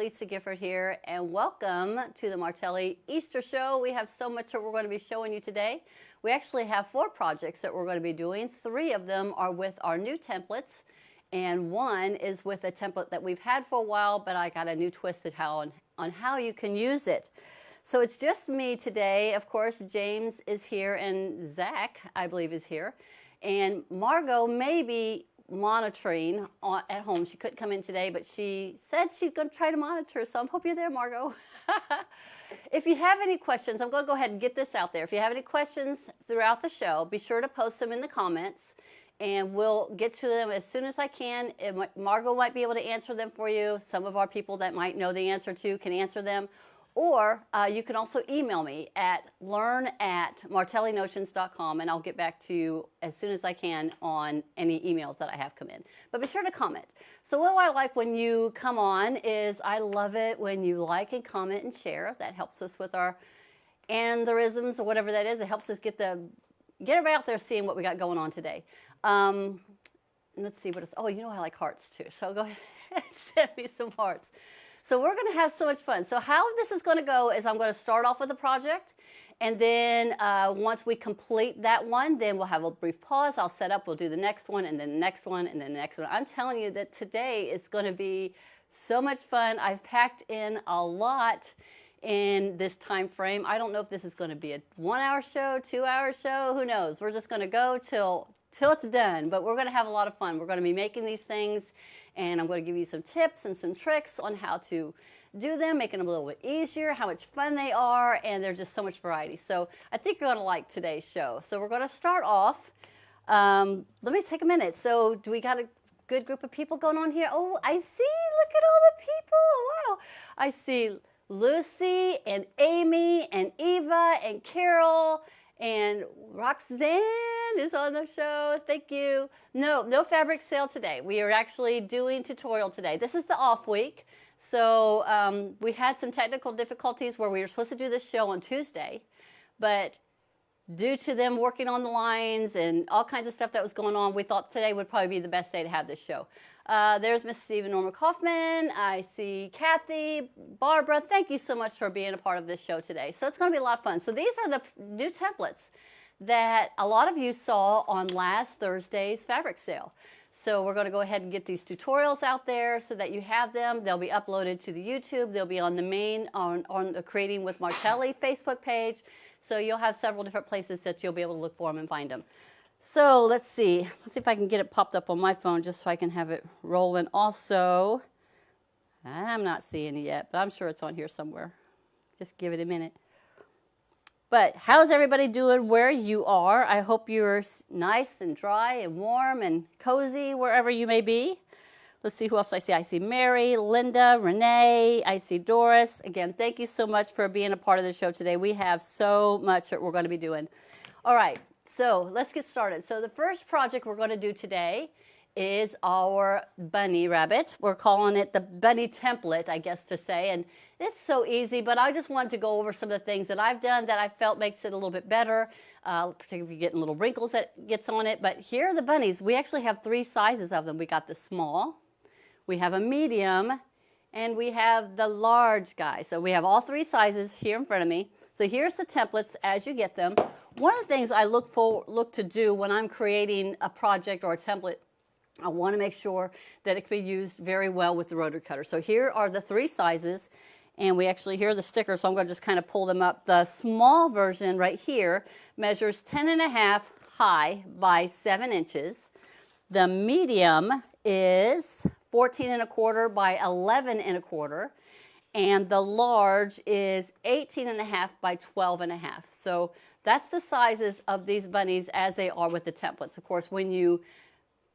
Lisa Gifford here, and welcome to the Martelli Easter Show. We have so much that we're going to be showing you today. We actually have 4 projects that we're going to be doing. 3 of them are with our new templates, and 1 is with a template that we've had for a while, but I got a new twist on how you can use it. So it's just me today. Of course, James is here, and Zach, I believe, is here. And Margo may be monitoring at home. She couldn't come in today, but she said she's going to try to monitor, so I hope you're there, Margo. If you have any questions, I'm going to go ahead and get this out there. If you have any questions throughout the show, be sure to post them in the comments, and we'll get to them as soon as I can. Margo might be able to answer them for you. Some of our people that might know the answer to can answer them. Or you can also email me at learn@martellinotions.com, and I'll get back to you as soon as I can on any emails that I have come in. But be sure to comment. So what I like when you come on is I love it when you like and comment and share. That helps us with our aneurysms or whatever that is. It helps us get everybody out there seeing what we got going on today. Let's see what it's, oh, you know I like hearts too. So go ahead and send me some hearts. So we're going to have so much fun. So how this is going to go is I'm going to start off with a project, and then once we complete that one, then we'll have a brief pause. I'll set up, we'll do the next one, and then the next one, and then the next one. I'm telling you that today is going to be so much fun. I've packed in a lot in this time frame. I don't know if this is going to be a 1-hour show, 2-hour show, who knows. We're just going to go till it's done, but we're going to have a lot of fun. We're going to be making these things, and I'm going to give you some tips and some tricks on how to do them, making them a little bit easier, how much fun they are, and there's just so much variety. So I think you're going to like today's show. So we're going to start off. Let me take a minute. So do we got a good group of people going on here? Oh, I see. Look at all the people. Wow. I see Lucy and Amy and Eva and Carol and Roxanne is on the show. Thank you. No fabric sale today. We are actually doing tutorial today. This is the off week. So we had some technical difficulties where we were supposed to do this show on Tuesday, but due to them working on the lines and all kinds of stuff that was going on, we thought today would probably be the best day to have this show. There's Miss Stephen Norma Kaufman. I see Kathy, Barbara. Thank you so much for being a part of this show today. So it's going to be a lot of fun. So these are the new templates that a lot of you saw on last Thursday's fabric sale. So we're going to go ahead and get these tutorials out there so that you have them. They'll be uploaded to the YouTube. They'll be on the main, on the Creating with Martelli Facebook page. So you'll have several different places that you'll be able to look for them and find them. So let's see if I can get it popped up on my phone just so I can have it rolling also. I'm not seeing it yet, but I'm sure it's on here somewhere. Just give it a minute. But how's everybody doing where you are? I hope you're nice and dry and warm and cozy wherever you may be. Let's see who else I see. I see Mary, Linda, Renee. I see Doris. Again, thank you so much for being a part of the show today. We have so much that we're going to be doing. All right, so let's get started. So the first project we're going to do today is our bunny rabbit. We're calling it the bunny template, I guess to say. And it's so easy, but I just wanted to go over some of the things that I've done that I felt makes it a little bit better, particularly if you're getting little wrinkles that gets on it. But here are the bunnies. We actually have 3 sizes of them. We got the small, we have a medium, and we have the large guy. So we have all 3 sizes here in front of me. So here's the templates as you get them. One of the things I look to do when I'm creating a project or a template, I want to make sure that it can be used very well with the rotary cutter. So here are the 3 sizes, and we actually, here are the stickers, so I'm going to just kind of pull them up. The small version right here measures 10.5 high by 7 inches. The medium is 14.25 by 11.25, and the large is 18.5 by 12.5. So that's the sizes of these bunnies as they are with the templates. Of course, when you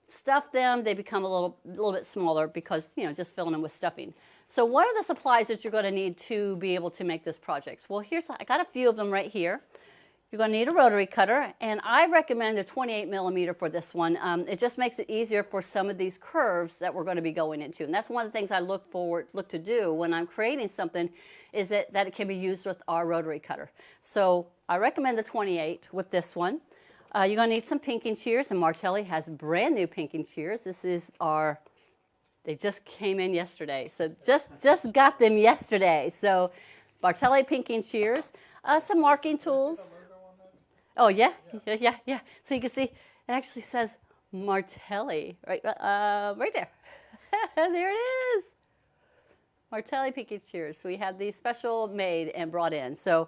stuff them, they become a little bit smaller because, you know, just filling them with stuffing. So what are the supplies that you're going to need to be able to make this project? Well, I got a few of them right here. You're going to need a rotary cutter, and I recommend a 28mm for this one. It just makes it easier for some of these curves that we're going to be going into. And that's one of the things I look to do when I'm creating something, is that it can be used with our rotary cutter. So I recommend the 28 with this one. You're going to need some pinking shears, and Martelli has brand new pinking shears. This is They just came in yesterday. So just got them yesterday. So Martelli pinking shears, some marking tools. Oh, yeah? Yeah. So you can see, it actually says Martelli right there. There it is. Martelli pinking shears. So we had these special made and brought in. So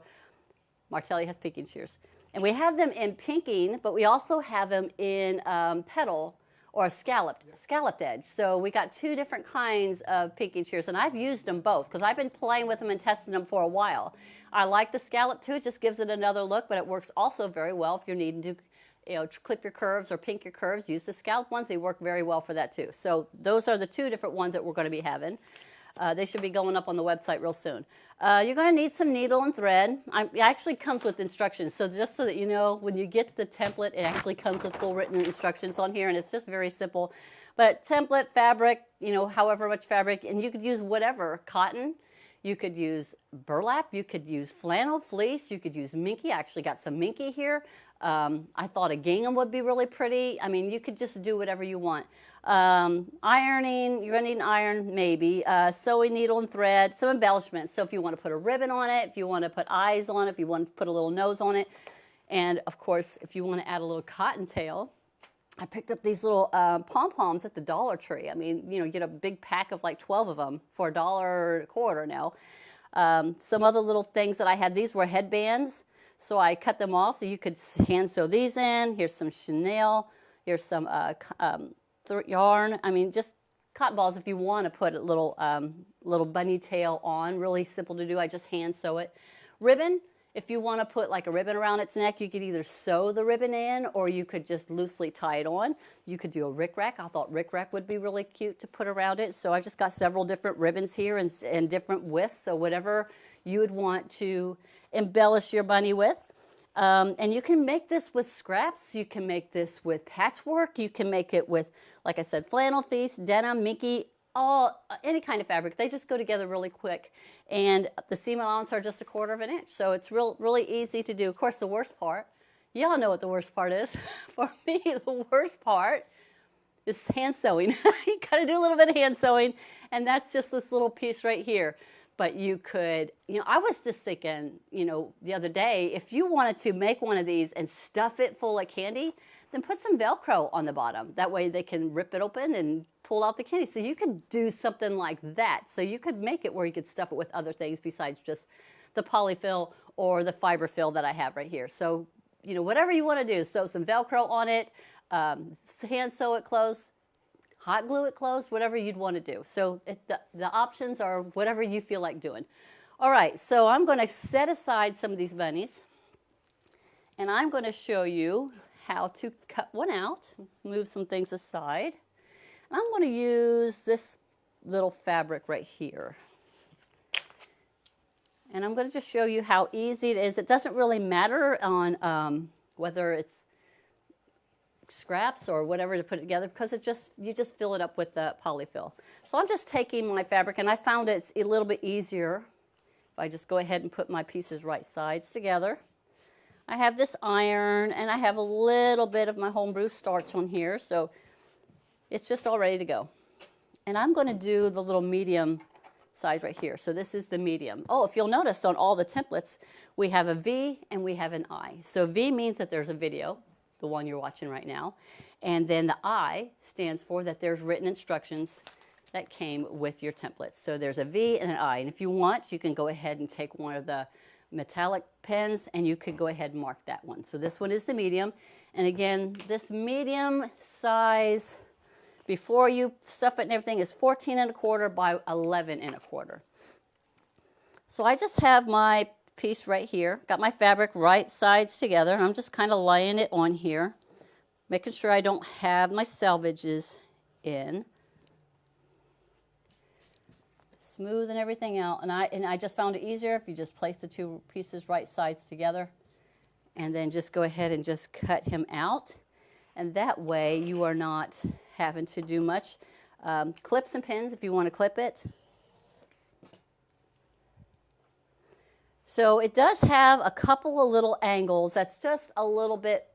Martelli has pinking shears. And we have them in pinking, but we also have them in petal or a scalloped edge. So we got two different kinds of pinking shears, and I've used them both because I've been playing with them and testing them for a while. I like the scallop too. It just gives it another look, but it works also very well if you're needing to clip your curves or pink your curves. Use the scallop ones. They work very well for that too. So those are the two different ones that we're going to be having. They should be going up on the website real soon. You're going to need some needle and thread. It actually comes with instructions. So just so that you know, when you get the template, it actually comes with full written instructions on here, and it's just very simple. But template, fabric, however much fabric, and you could use whatever, cotton. You could use burlap. You could use flannel, fleece. You could use minky. I actually got some minky here. I thought a gingham would be really pretty. I mean, you could just do whatever you want. Ironing, you're going to need an iron, maybe. Sewing needle and thread, some embellishments. So if you want to put a ribbon on it, if you want to put eyes on it, if you want to put a little nose on it. And, of course, if you want to add a little cottontail, I picked up these little pom-poms at the Dollar Tree. I mean, you get a big pack of like 12 of them for $1.25 now. Some other little things that I had, these were headbands. So I cut them off so you could hand sew these in. Here's some chenille. Here's some yarn. I mean, just cotton balls if you want to put a little bunny tail on. Really simple to do. I just hand sew it. Ribbon. If you want to put like a ribbon around its neck, you could either sew the ribbon in or you could just loosely tie it on. You could do a rickrack. I thought rickrack would be really cute to put around it. So I just got several different ribbons here and different widths. So whatever you would want to embellish your bunny with. And you can make this with scraps. You can make this with patchwork. You can make it with, like I said, flannel, fleece, denim, minky, any kind of fabric. They just go together really quick. And the seam allowance are just 1/4 inch. So it's really easy to do. Of course, the worst part, y'all know what the worst part is. For me, the worst part is hand sewing. You got to do a little bit of hand sewing. And that's just this little piece right here. But you could, I was just thinking, the other day, if you wanted to make one of these and stuff it full of candy, then put some Velcro on the bottom. That way they can rip it open and pull out the candy. So you could do something like that. So you could make it where you could stuff it with other things besides just the polyfill or the fiber fill that I have right here. So, whatever you want to do, sew some Velcro on it, hand sew it closed, hot glue it closed, whatever you'd want to do. So the options are whatever you feel like doing. All right, so I'm going to set aside some of these bunnies, and I'm going to show you how to cut one out, move some things aside. I'm going to use this little fabric right here. And I'm going to just show you how easy it is. It doesn't really matter on whether it's scraps or whatever to put it together because you just fill it up with the polyfill. So I'm just taking my fabric, and I found it's a little bit easier if I just go ahead and put my pieces right sides together. I have this iron, and I have a little bit of my homebrew starch on here, so it's just all ready to go. And I'm going to do the little medium size right here. So this is the medium. Oh, if you'll notice on all the templates, we have a V and we have an I. So V means that there's a video, the one you're watching right now. And then the I stands for that there's written instructions that came with your template. So there's a V and an I. And if you want, you can go ahead and take one of the metallic pens and you could go ahead and mark that one. So this one is the medium. And again, this medium size, before you stuff it and everything, is 14 1/4 by 11 1/4. So I just have my piece right here, got my fabric right sides together, and I'm just kind of laying it on here, making sure I don't have my selvages in. Smoothing everything out, and I just found it easier if you just place the two pieces right sides together and then just go ahead and just cut him out, and that way you are not having to do much. Clips and pins if you want to clip it. So it does have a couple of little angles that's just a little bit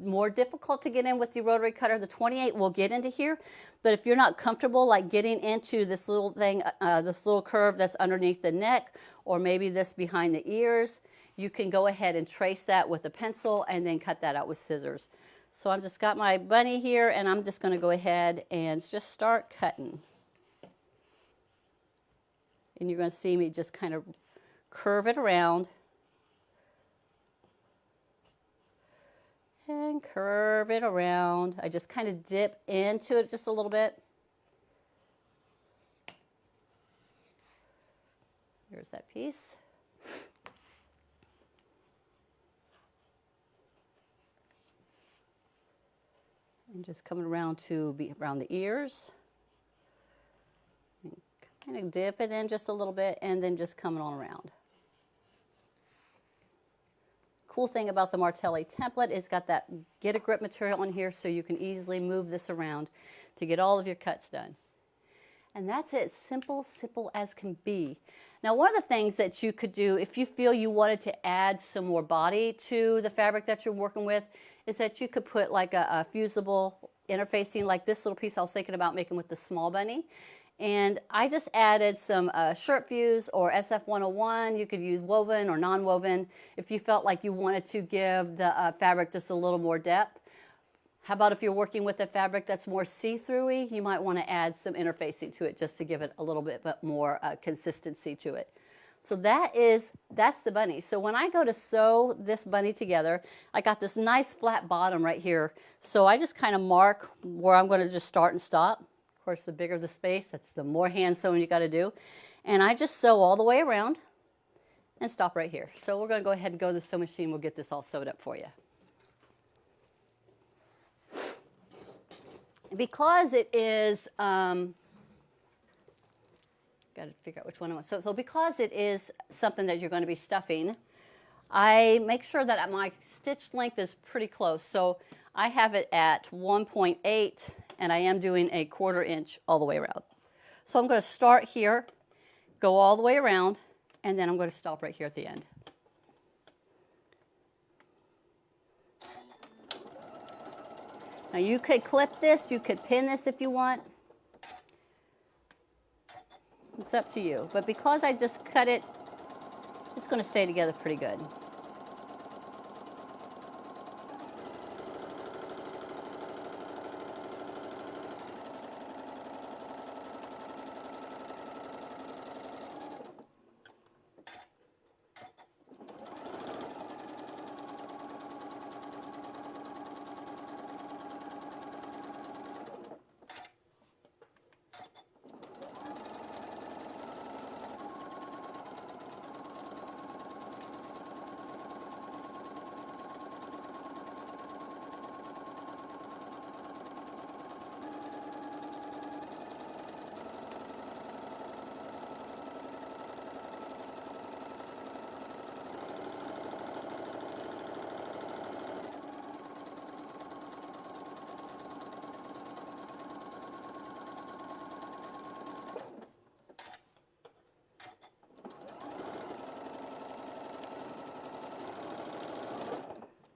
more difficult to get in with the rotary cutter. The 28 will get into here, but if you're not comfortable like getting into this little thing, this little curve that's underneath the neck, or maybe this behind the ears, you can go ahead and trace that with a pencil and then cut that out with scissors. So I've just got my bunny here, and I'm just going to go ahead and just start cutting. And you're going to see me just kind of curve it around and curve it around. I just kind of dip into it just a little bit. There's that piece. And just coming around to be around the ears. And kind of dip it in just a little bit, and then just coming on around. Cool thing about the Martelli template is it's got that get a grip material on here, so you can easily move this around to get all of your cuts done. And that's it, simple, simple as can be. Now, one of the things that you could do if you feel you wanted to add some more body to the fabric that you're working with is that you could put like a fusible interfacing, like this little piece I was thinking about making with the small bunny. And I just added some shirt fuse or SF101. You could use woven or non-woven if you felt like you wanted to give the fabric just a little more depth. How about if you're working with a fabric that's more see-through-y, you might want to add some interfacing to it just to give it a little bit more consistency to it. So that's the bunny. So when I go to sew this bunny together, I got this nice flat bottom right here. So I just kind of mark where I'm going to just start and stop. Of course, the bigger the space, that's the more hand sewing you got to do. And I just sew all the way around and stop right here. So we're going to go ahead and go to the sewing machine. We'll get this all sewed up for you. Because it is, got to figure out which one I want. So because it is something that you're going to be stuffing, I make sure that my stitch length is pretty close. So I have it at 1.8, and I am doing a 1/4 inch all the way around. So I'm going to start here, go all the way around, and then I'm going to stop right here at the end. Now you could clip this, you could pin this if you want. It's up to you. But because I just cut it, it's going to stay together pretty good.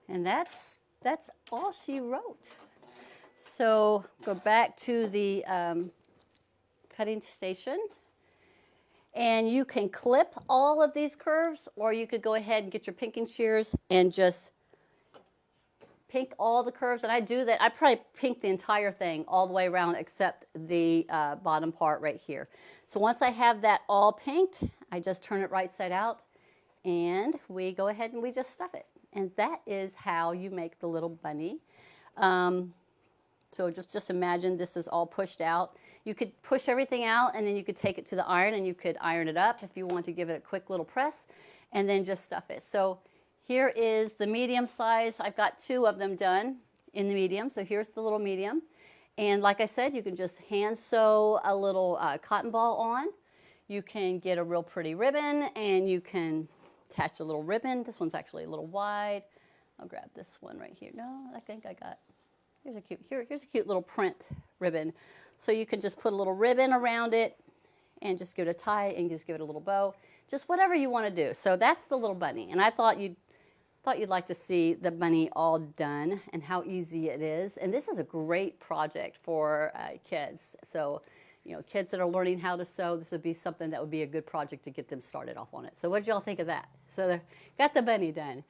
And that's all she wrote. So go back to the cutting station. And you can clip all of these curves, or you could go ahead and get your pinking shears and just pink all the curves. And I do that. I probably pink the entire thing all the way around except the bottom part right here. So once I have that all pinked, I just turn it right side out, and we go ahead and we just stuff it. And that is how you make the little bunny. So just imagine this is all pushed out. You could push everything out, and then you could take it to the iron, and you could iron it up if you want to give it a quick little press, and then just stuff it. So here is the medium size. I've got 2 of them done in the medium. So here's the little medium. And like I said, you can just hand sew a little cotton ball on. You can get a real pretty ribbon, and you can attach a little ribbon. This one's actually a little wide. I'll grab this one right here. No, I think I got, here's a cute little print ribbon. So you can just put a little ribbon around it and just give it a tie and just give it a little bow. Just whatever you want to do. So that's the little bunny. And I thought thought you'd like to see the bunny all done and how easy it is. And this is a great project for kids. So, kids that are learning how to sew, this would be something that would be a good project to get them started off on it. So what did y'all think of that? So got the bunny done.